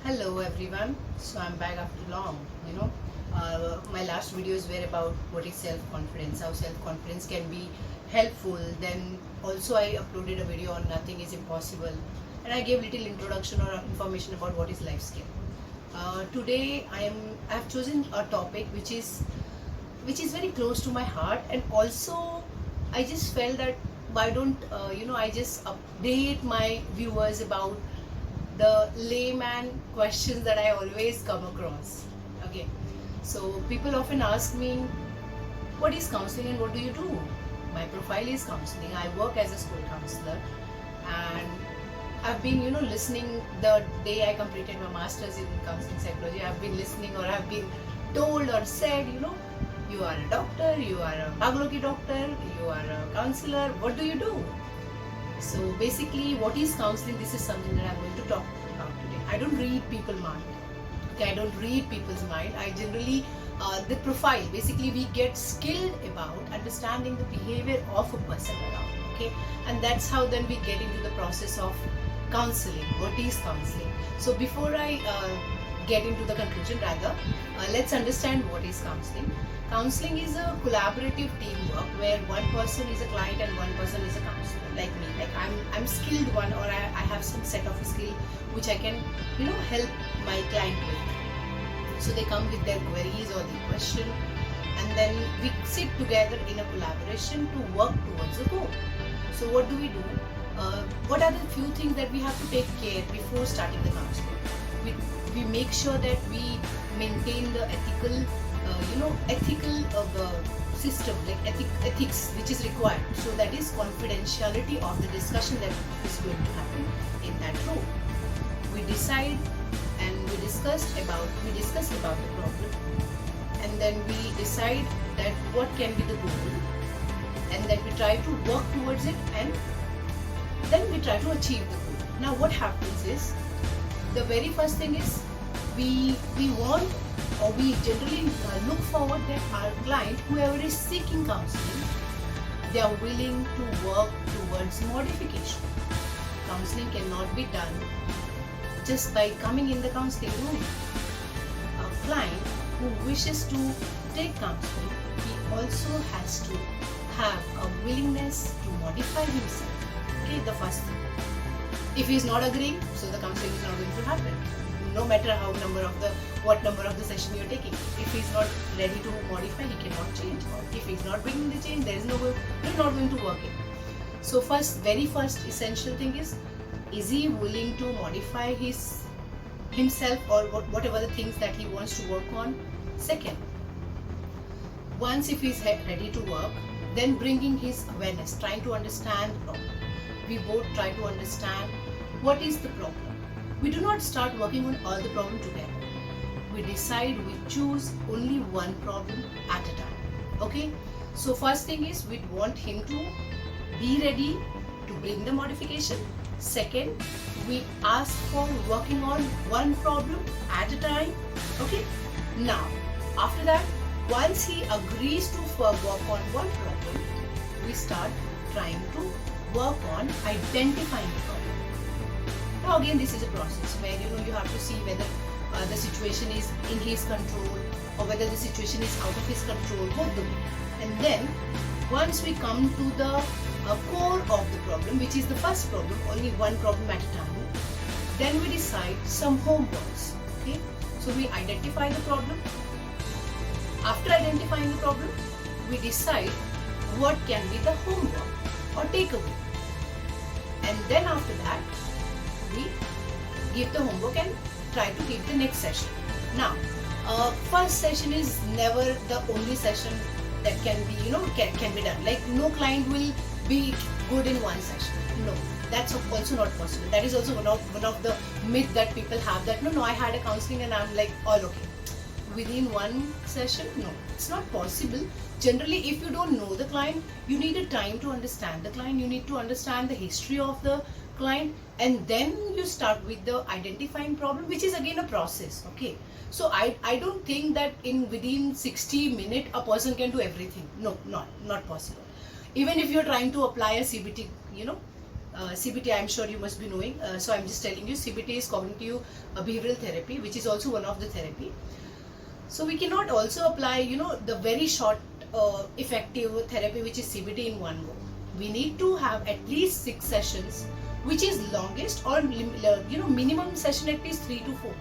Hello everyone. So I'm back after long. My last videos were about what is self-confidence, how self-confidence can be helpful. Then also I uploaded a video on nothing is impossible, and I gave little introduction or information about what is life skill. Today I have chosen a topic which is very close to my heart, and also I just felt that why don't I just update my viewers about the layman questions that I always come across. Okay, so people often ask me, what is counseling and what do you do? My profile is counseling. I work as a school counselor, and I've been, listening the day I completed my master's in counseling psychology. I've been listening, or I've been told or said, you are a doctor, you are a pathology doctor, you are a counselor. What do you do? So basically, what is counseling? This is something that I'm going to talk about today. I don't read people's mind. Okay, I don't read people's mind. I generally, the profile, basically we get skilled about understanding the behavior of a person around. Okay, and that's how then we get into the process of counseling. What is counseling? So before I get into the conclusion, rather, let's understand what is counseling. Counseling is a collaborative teamwork where one person is a client and one person is a counselor, like me. Like I'm skilled one, or I have some set of skill which I can help my client with. So they come with their queries or the question, and then we sit together in a collaboration to work towards a goal. So what do we do? What are the few things that we have to take care before starting the counseling? We make sure that we maintain the ethical system, like ethics which is required. So that is confidentiality of the discussion that is going to happen in that room. We decide and we discuss about the problem, and then we decide that what can be the goal, and then we try to work towards it, and then we try to achieve the goal. Now what happens is, the very first thing is we want, or we generally look forward that our client, whoever is seeking counseling, they are willing to work towards modification. Counseling cannot be done just by coming in the counseling room. A client who wishes to take counseling, he also has to have a willingness to modify himself. Okay, the first thing. If he is not agreeing, so the counseling is not going to happen. No matter what number of the session you're taking. If he's not ready to modify, he cannot change. Or if he's not bringing the change, you're not going to work it. So very first essential thing is he willing to modify himself, or whatever the things that he wants to work on? Second, once if he's ready to work, then bringing his awareness, trying to understand the problem. We both try to understand what is the problem. We do not start working on all the problem together. We decide, we choose only one problem at a time. Okay? So first thing is, we want him to be ready to bring the modification. Second, we ask for working on one problem at a time. Okay? Now, after that, once he agrees to work on one problem, we start trying to work on identifying the problem. Now again, this is a process where you have to see whether the situation is in his control or whether the situation is out of his control, both the way. And then once we come to the core of the problem, which is the first problem, only one problem at a time, then we decide some homeworks. Okay, so we identify the problem. After identifying the problem, we decide what can be the homework or takeaway, and then after that we give the homework and try to give the next session. Now, first session is never the only session that can be can be done. Like, no client will be good in one session. No, that's also not possible. That is also one of the myth that people have, that no, I had a counseling and I'm like all okay within one session. No, it's not possible. Generally, if you don't know the client, you need a time to understand the client. You need to understand the history of the client, and then you start with the identifying problem, which is again a process. Okay, so I don't think that within 60 minutes a person can do everything. No, not possible. Even if you're trying to apply a CBT CBT, I'm sure you must be knowing. So I'm just telling you, CBT is cognitive behavioral therapy, which is also one of the therapy. So we cannot also apply, the very short effective therapy, which is CBT, in one go. We need to have at least 6 sessions, which is longest, or minimum session at least 3 to 4.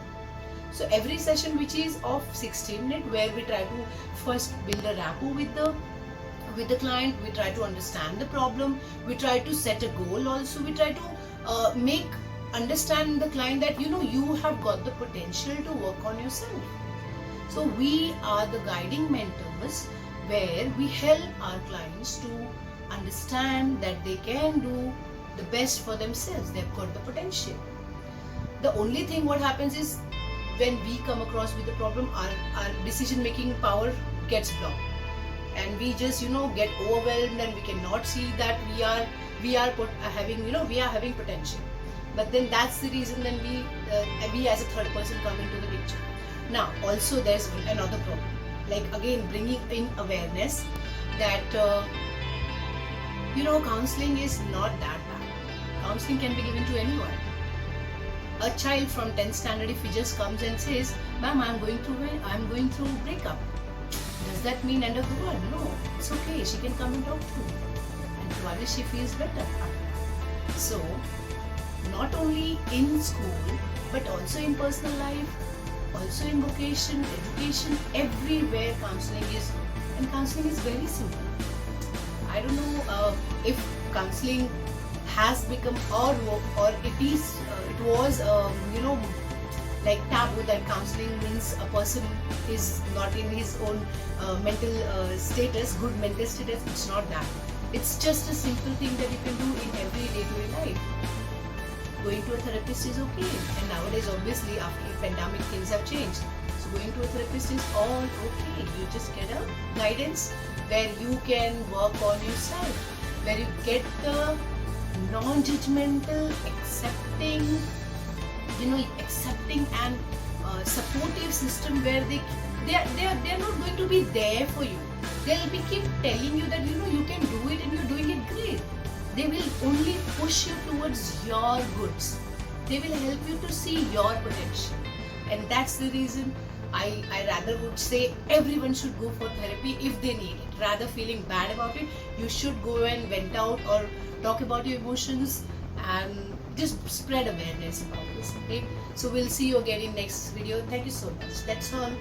So every session which is of 16 minutes, where we try to first build a rapport with the client, we try to understand the problem, we try to set a goal also, we try to make understand the client that you have got the potential to work on yourself. So we are the guiding mentors, where we help our clients to understand that they can do the best for themselves. They've got the potential. The only thing what happens is, when we come across with the problem, our decision making power gets blocked, and we just get overwhelmed, and we cannot see that we are having potential. But then that's the reason then we as a third person come into the picture. Now also there's another problem, like again bringing in awareness that counseling is not that bad. Counseling can be given to anyone. A child from 10th standard, if he just comes and says, "Ma'am, I'm going through breakup," does that mean end of the world? No, it's okay. She can come and talk to me, and probably she feels better. So, not only in school, but also in personal life, also in vocation, education, everywhere counseling is, and counseling is very simple. I don't know if counseling has become or it was like taboo, that counseling means a person is not in his own mental status, good mental status. It's not that. It's just a simple thing that you can do in every day-to-day life. Going to a therapist is okay, and nowadays obviously after the pandemic things have changed. So going to a therapist is all okay. You just get a guidance where you can work on yourself, where you get the non-judgmental, accepting and supportive system, where they are not going to be there for you. They'll be keep telling you that you can do it and you're doing it great. They will only push you towards your goods. They will help you to see your potential, and that's the reason I rather would say everyone should go for therapy if they need it. Rather feeling bad about it, you should go and vent out or talk about your emotions and just spread awareness about this. Okay, so we'll see you again in next video. Thank you so much. That's all.